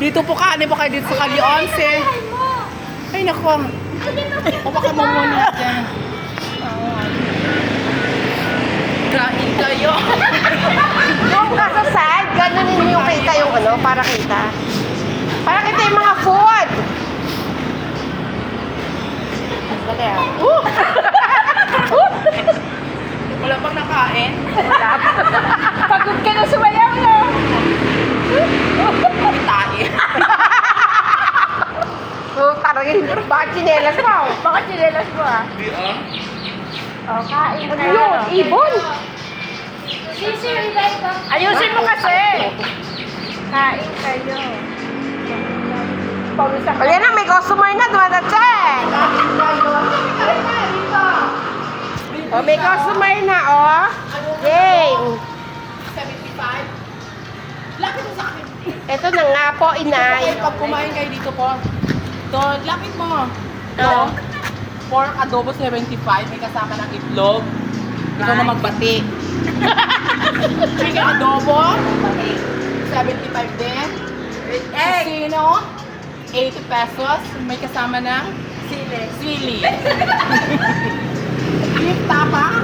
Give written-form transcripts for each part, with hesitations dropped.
Dito po kanin po kayo dito sa Calle 11. Ay, naku. O baka mamuna dyan. Kain kayo. Yung nasa side, ganunin yung kita yung ano, para kita. Para kita yung mga food. Dali ah. Wala pang nakain. Wala. Pagod ka na sumayaw, no? Tayo. Oh, taragin. Baka chinelas mo. Baka chinelas mo ah. Di ah. Oh, kain mo na yun. Ibon. Ayusin mo kasi. Kain kayo. O yan na, may customer na. Dumadating. O, may customer na, oh. Jane. 75. Lapit mo sa akin. Ito na nga po, inay. Okay, pag kumain kayo dito po. Ito, lapit mo. Ito. Oh. Pork adobo 75. May kasama ng itlog. Ikaw na magbati. Chicken adobo. 75 din. Sino? 80 pesos. May kasama ng sili. Beef tapa.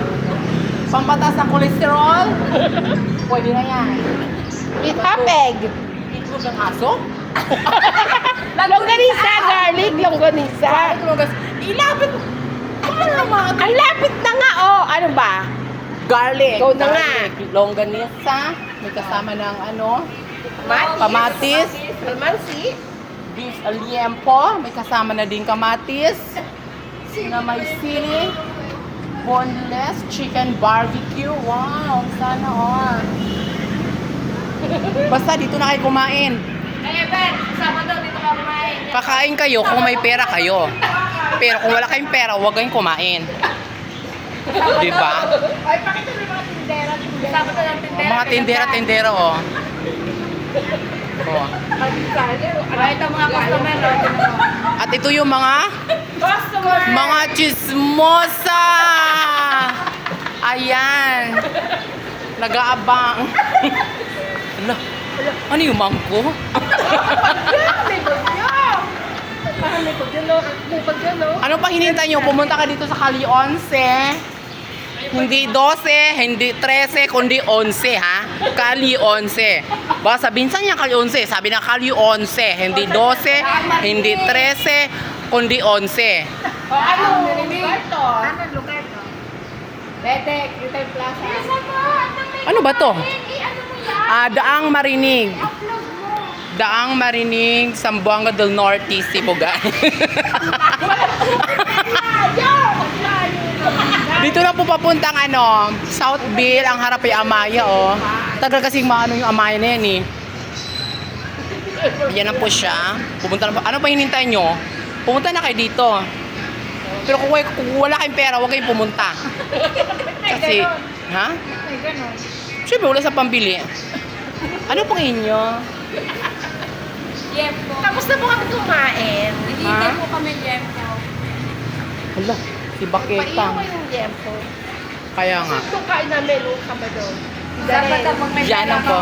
Pampatas ng kolesterol. Pwede na yan. Itapeg. Itlog ng aso. Longganisa, garlic, longganisa. Ilapit mo. Ano naman? Ang lapit na nga, oh. Ano ba? Garlic. Go na nga. Longganisa. May kasama ng ano? Kamatis. Almansi. Beef liempo. May kasama na din kamatis. Na may sili. Boneless chicken barbecue. Wow, sana all. Basta dito na kayo kumain. Kakain kayo kung may pera kayo. Pero kung wala kayong pera, huwag kayong kumain. Diba? Ay, pakita mo yung mga tindera. Sabado ng tindera. Mga tindera-tindera, oh. Oh. Ay, ito mga customer, no? At ito yung mga Customer! chismosa! Ayan. Nag-aabang. Ala, ano yung mangko? May bagyo! Parang may bagyo, no? May bagyo, no? Ano pang hinintay nyo? Pumunta ka dito sa Calle 11. Hindi 12, hindi 13, kundi 11, ha? Calle 11. Baka sabihin saan niya Calle 11? Sabi na Calle 11. Hindi 12, hindi 13, kundi 11. O, ano? Lugar to? Ano lugar to? Bedek, Retail Plaza. Ano ba to? Daang Marinig. Daang Marinig, Zamboanga del Norte, Sibugan. Dito na po papuntang ano, Southville, ang harap ay Amaya, oh. Tagal kasing maano yung Amaya na yan, eh. Yan na po siya. Pupunta na po. Ano pa hinintay nyo? Pumunta na kayo dito. Pero kung wala kayong pera, huwag kayong pumunta. Kasi, ha? May ganon. Siyempre, wala sa pambili. Ano pang inyo? Yempo. Tapos na po kami kumain. Ha? po kami yempo. Hala, si Baketa. Paiyaw ko yung yempo. Kaya nga. Ito kain namin nung Sabado. Yan lang po.